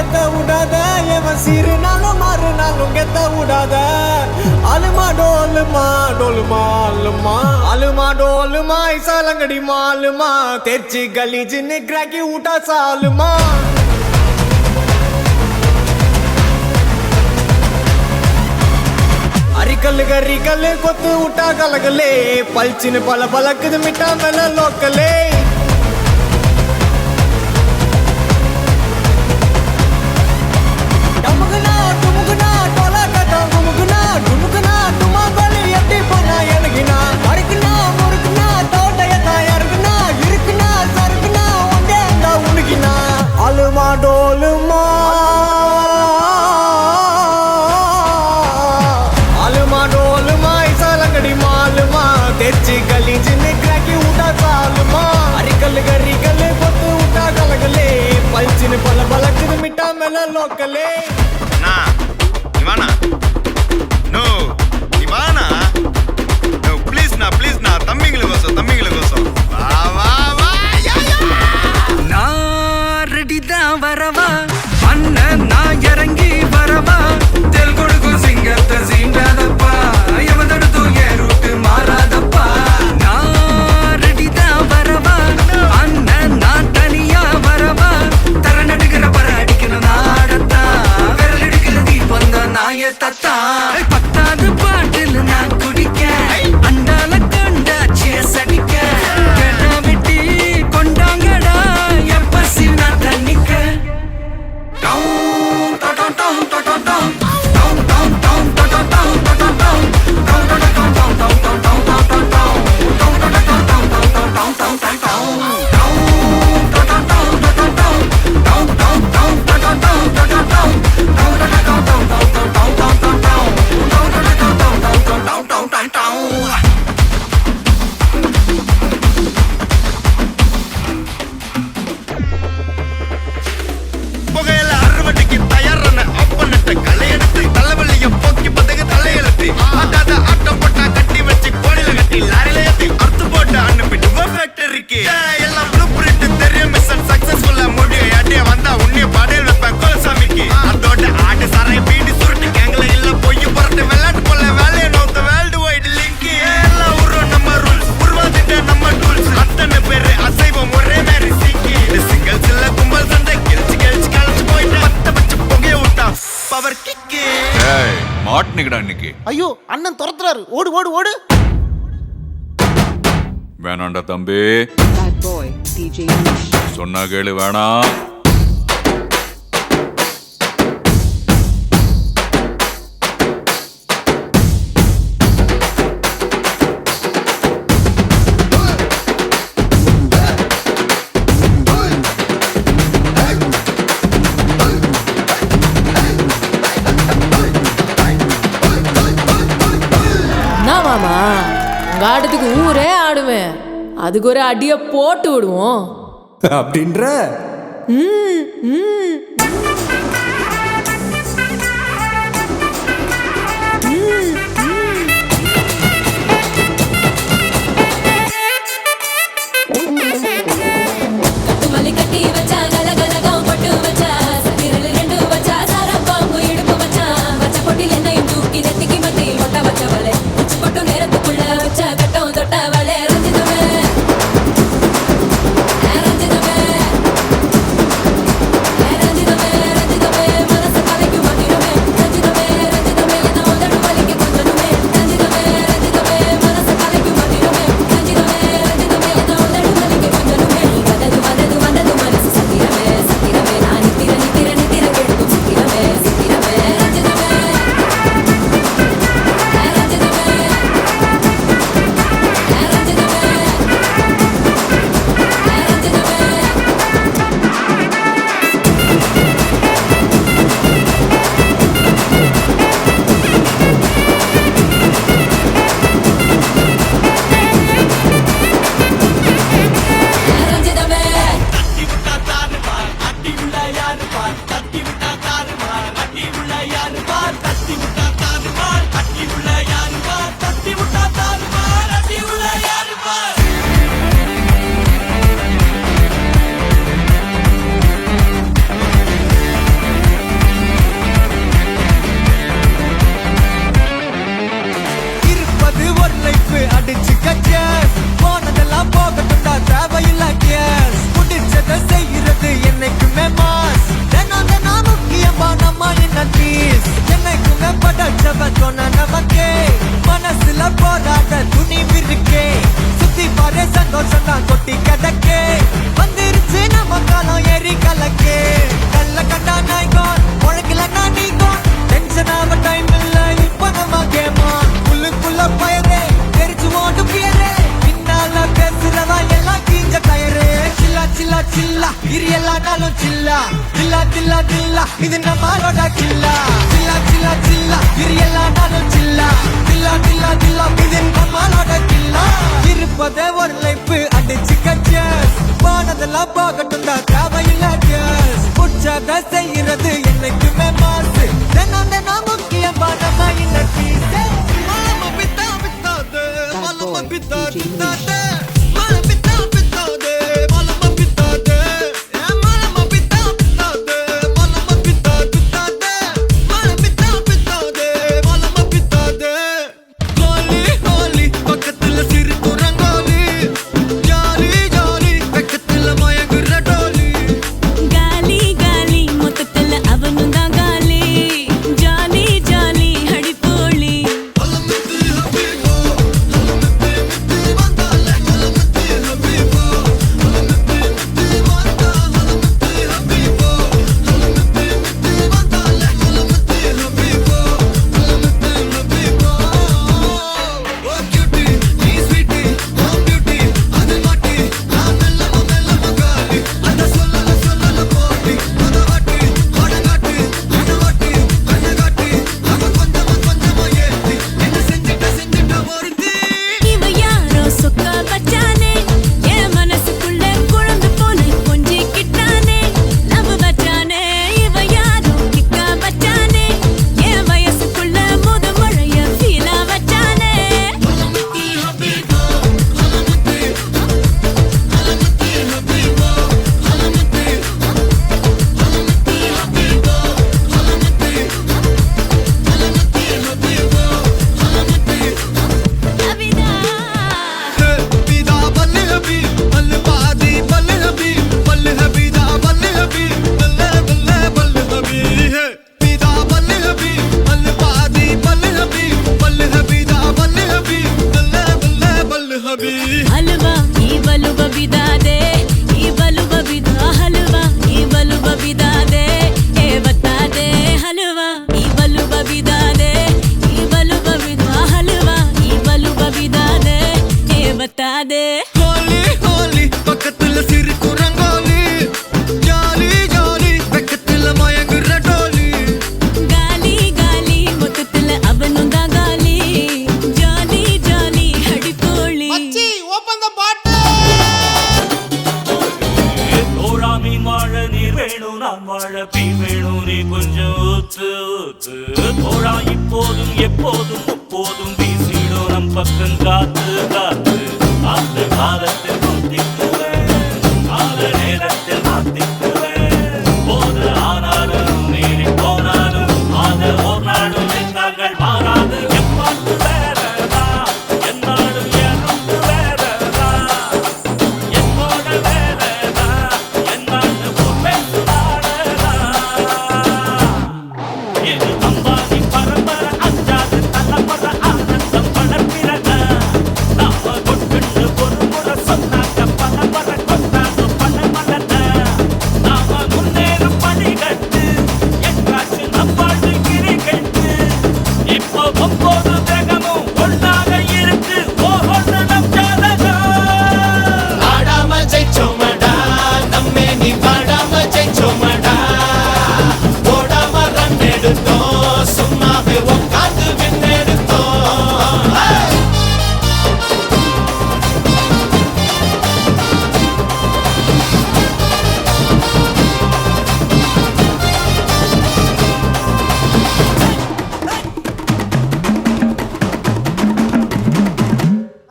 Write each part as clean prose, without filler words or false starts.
கத்த விடாத எவன் சீருனாலும் மாறுனாலும் கெத்த விடாத அலுமா டோலுமா டோலுமா அலுமா அலுமா டோலுமா இசாலங்கடி மாலுமா தெர்ச்சி கலீஜின்னு கிராக்கி விட்டா சாலுமா அரிக்கல்லு கரிக்கல்லு கொத்து விட்டா கலகலே பல்ச்சின்னு பல பலக்குது மிட்டா மேல லோக்கலே டமுகுனா டுமுகுனா டோலா கட்டா குமுகுனா டுமுகுனா டுமா பலி எட்டி போனா எனக்குனா அருக்குனா முறுக்குனா தோட்டையத்தா யாருக்குனா இருக்குனா சருக்குனா ஒண்டே அந்த உனக்குனா அலுமா டோலுமா தெர்ச்சி கலீஜின்னு கிராக்கி விட்டா சாலுமா அரிக்கல்லு கரிக்கல்லு கொத்து விட்டா கலகலே பல்ச்சின்னு பல பலக்குது மிட்டா மேல லோக்கலே வரவா அண்ணன் நான் இறங்கி வரவா தெல் கொடுக்கும் சிங்கத்தை சீண்டாதப்பா எவதடுத்தும் ஏ ரூட்டு மாறாதப்பா நான் ரெடிதான் வரவா அண்ணன் நான் தனியா வரவா தர நடுக்கிற பர அடிக்கணும் நாடத்தா விரல் எடுக்கிற தீபம் தான் நாய தத்தா பத்தாவது பாட்டில் நான் குடிக்க அண்டால கண்டா சேஸ் அடிக்க கேட்டா வெட்டி கொண்டாங்கடா எப்ப சிவனா தண்ணிக்க ஐயோ அண்ணன் துரத்துறாரு ஓடு ஓடு ஓடு வேணாண்டா தம்பி சொன்னா கேளு வேணாம் ஆட்டத்துக்கு ஊரே ஆடுவேன், அதுக்கு ஒரு அடிய போட்டு விடுவோம் அப்படின்ற. இது நம்மளோட கில்லா சில்லா சில்லா சில்லா இது எல்லா நாளும் சில்லா சில்லா சில்லா சில்லா இது நம்மளோட கில்லா இருப்பதே ஒரு லைஃப் அடிச்சு கச்சஸ் போனதெல்லாம் போகட்டும் தான் தேவையில்லை கேஸ் உற்சாக செய்யறது என்னைக்குமே மாசு தினம் தினம் முக்கியமான மைனர் பீஸ் மலம பித்தா பித்தாது மலம பித்தா பித்தாது மலம பித்தா பித்தாது மலம பித்தாது மலம பித்தா பித்தாது மலம பித்தா பித்தாது மலம பித்தா பித்தாது மலம பித்தாது கோலி கோலி பக்கத்துல சிறு குரங்கோலி ஜாலி ஜாலி பக்கத்துல மயங்குற டோலி காலி காலி மொத்தத்துல அவனும் தான் காலி ஜாலி ஜாலி அடிப்போலி அலமத்து ஹபீபோ அலமத்து மித்து வந்தாலே அலமத்து ஹபீபோ அலமத்து மித்து வந்தா அலமத்து ஹபீபோ அலமத்து மித்து வந்தாலே அலமத்து ஹபீபோ அலமத்து ஹபீபோ ஓ கியூட்டி நீ ஸ்வீட்டி ஓ பியூட்டி அது மாட்டி நான் மெல்லம காலி அத சொல்லல போட்டி அத வாட்டி அடங்காட்டி அடவாட்டி அடகாட்டி அவ கொஞ்சமா ஏத்தி என்ன செஞ்சிட்ட ஒருத்தி இவ யாரோ சொக்க வச்சானே என் மனசுக்குள்ள குழந்தை போல கொஞ்சிக்கிட்டானே லவ் வச்சானே இவ யாரோ கிக்க வச்சானே என் வயசுக்குள்ள முத மழைய ஃபீலா வச்சானே அலமத்து ஹபீபோ அலமத்து அலமத்து ஹபீபோ அலமத்து அலமத்து ஹபீபோ அலமத்து அலமத்து ஹபீபோ அலமத்து அபிதா பிதா பல்ல ஹபீப் பல்ல பாதி பல்ல ஹபீப் பல்ல ஹபீதா பல்ல ஹபீப் பல்ல பல்ல ஹபீப் பிதா பல்ல ஹபீப் பல்ல பாதி பல்ல ஹபீப் பல்ல ஹபீதா பல்ல ஹபீப் பல்ல ஹபீப் ಹಲ್ವಾ ಈ ಬಲುಬ ಬಿದಾದೆ ಈ ಬಲುಬ ಬಿದ ಹಲ್ವಾ ಈ ಬಲುಬ ಬಿದಾದೆ ಏ ಬತ್ತಾದೆ ಹಲ್ವಾ ಈ ಬಲುಬ ಬಿದಾದೆ ಈ ಬಲುಬ ಬಿದ ಹಲ್ವಾ ಈ ಬಲುಬ ಬಿದಾದೆ ಏ ಬತ್ತಾದೆ ஹோலி ஹோலி பக்கத்துல சிறு குரங்கோலி ஜாலி ஜாலி பக்கத்துல மயங்குற டோலி ಗಾಲಿ ಗಾಲಿ ಮೊತ್ತத்துல ಅವನು ಗಾಲಿ ಜಾಲಿ ಜಾಲಿ ಹಡಿಕೋಳಿ மச்சி ஓபன் த பாட்டில் தோழா மீன் வாழ நீர் வேணும் நான் வாழ பீ வேணும் நீ கொஞ்சம் ஊத்து ஊத்து தோழா இப்போதும் எப்போதும் முப்போதும் வீசிடும் நம் பக்கம் காத்து காத்து காத்து காலத்தில் குத்திக்குவேன் கால நேரத்தில் மாத்திக்குவேன் போது ஆனாலும் மீறி போனாலும் ஆத ஓர் நாடும் எங்கள் மாறாது எப்பாட்டு வேறதா என்னாலும் எனக்கு வேறதா என்னோட வேறதா என்னான்னு பேசுவாடதா இது அம்பானி பரம்பரை அஞ்சாது தலைமுறை ஆனந்தம் வளர்ப்பிறக நாம கொட்டுண்டு ஒரு முறை சொன்னாக்க பலமுறை கொண்டாது பலமலத நாம முன்னேறும் படிகட்டு எங்காச்சு நம்பாடு கிரிகட்டு இப்போ 9 கிரகமும் ஒன்றாக இருக்கு ஓஹொன்னு நம் ஜாதகம் ஆடாம ஜெயிச்சோமடா நம்மே நீ பாடாம ஜெயிச்சோமடா ஓடாம ரன் எடுத்தோம் சும்மாவே உட்காந்து விண்ணெடுத்தோம்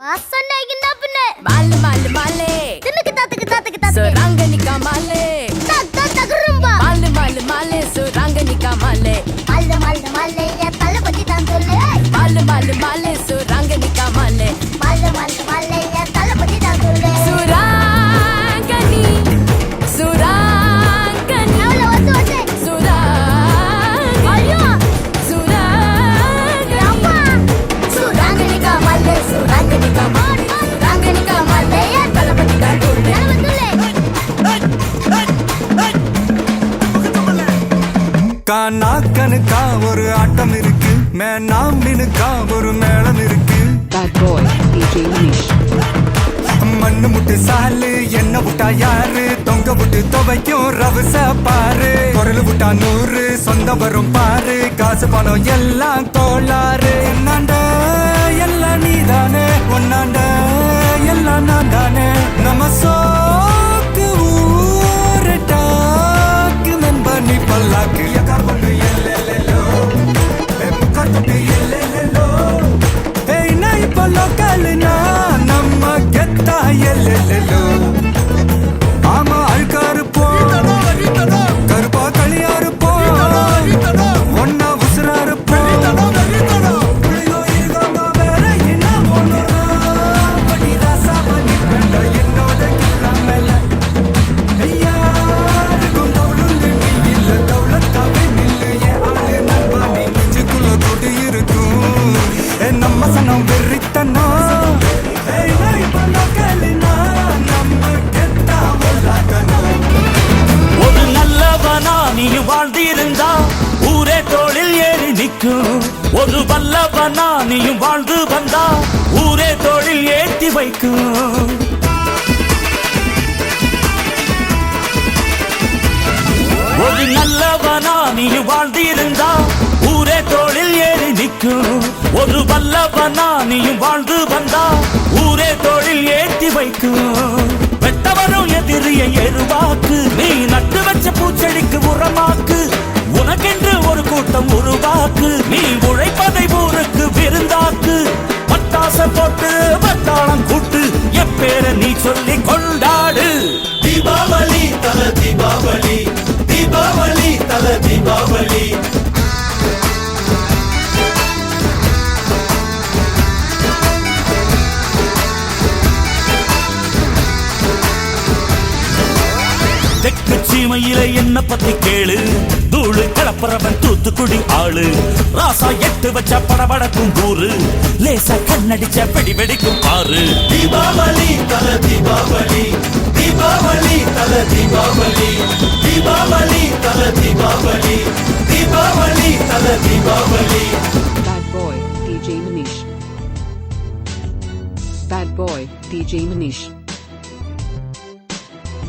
வாசனைக்குன்னா பின்ன மாலே மாலே மாலே தின்னுக்கு தாத்துக்கு தாத்து சுராங்கனிக்கா மாலே தகுரும்பா மாலே மாலே மாலே சுராங்கனிக்கா மாலே மல்ல என் தலை பத்தி தான் சொல்லு மாலே மாலே மாலே சுராங்கனிக்கா மாலே மல்ல என் தலை பத்தி தான் சொல்லு சுராங்கனி சுராங்கனி அவளை வந்து சுராங்கனி ஐயோ சுராங்கனி அம்மா சுராங்கனிக்கா மாலே சுராங்கனிக்கா மாலே சுராங்கனிக்கா மாலே என் தலை பத்தி தான் சொல்லு கானா கணுக்கா ஒரு ஆட்டம் இருக்கு மேனா மினுக்கா ஒரு மேளம் இருக்கு Bad boy, DJ Nish. மண்ணு முட்டு சாலு என்ன விட்டா யாரு தொங்க விட்டு துவைக்கும் ரவச பாரு குரல் விட்டா 100 சொந்தம் வரும் பாரு காசு பணம் எல்லாம் கோளாறு என்னாண்ட எல்லாம் நீதானே ஒன்னாண்ட எல்லாம் நான் தானே நம்ம சோக்கு ஊரட்டாக்கு நம்ப நீ பல்லாக்கு எக்கார் கொண்டு எல்லெல்லோ முக்கார் தொட்டு எல்லெல்லோ ஏய் நான் இப்ப லோக்கல்னா நம்ம கெத்தா எல்லெல்லோ ஆமா அழுக்காரு போ கருப்பா களியாரு போ ஒன்னா உசுராரு போ புள்ளியோ இருக்காம வேற என்ன ஒண்ணுறா படி ராசா பண்ணி கண்ட என்னோட கில்லாமல ஐயாருக்கும் தவுளுண்டு நீ இல்ல தவுளத்தாவே நில்லு என் ஆளு நண்பா நீ நெஞ்சுக்குள்ள கொடி இருக்கும் என் நம்ம சனம் வெறித்தனா ஏய் நான் இப்ப லோக்கல்னா நம்ம கெத்தா உள்ளாக்கணும் ஒரு நல்லவனா நீயும் வாழ்ந்திருந்தா ஊரே தோளில் ஏறி நிற்கும். ஒரு வல்லவனா நீயும் வாழ்ந்து வந்தா ஊரே தோளில் ஏற்றி வைக்கும். ஒரு நல்லவனா நீயும் வாழ்ந்திருந்தா ஊரே தோளில் ஏறி நிற்கும். ஒரு வல்லவனா நீயும் வாழ்ந்து வந்தா ஊரே தோளில் ஏற்றி வைக்கும். வெட்டவரும் எதிரிய எருவாக்கு நீ நட்டு வச்ச பூச்செடிக்கு உரமாக்கு. உனக்கென்று ஒரு கூட்டம் உருவாக்கு நீ உழைப்பதை ஊருக்கு விருந்தாக்கு. பட்டாச போட்டு வட்டாளம் கூட்டு எப்பேர நீ சொல்லி கொண்டாடு. தீபாவளி தல தீபாவளி தீபாவளி தல தீபாவளி. தெற்கு சீமையில என்ன பத்தி கேளு. தூளு கிளப்புறவன் தூத்துக்குடி ஆளு. ராசா 8 வச்ச படபடக்கும் ஊரு. லேசா கண்ணடிச்ச வெடி வெடிக்கும் பாரு. தீபாவளி தல தீபாவளி தீபாவளி தல தீபாவளி தீபாவளி தல தீபாவளி தீபாவளி தல Deepavali. Bad boy, DJ Manish. Bad boy, DJ Manish.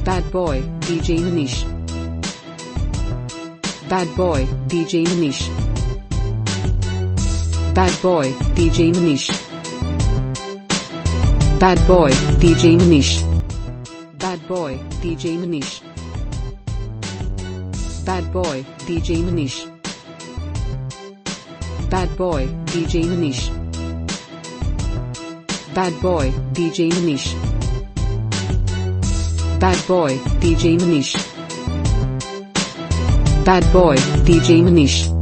Bad boy, DJ Manish. Bad boy, DJ Manish. Bad boy, DJ Manish. Bad boy, DJ Manish. Bad boy, DJ Manish. Bad boy, DJ Manish. Bad boy, DJ Manish. Bad boy, DJ Manish. Bad boy, DJ Manish. Bad boy, DJ Manish.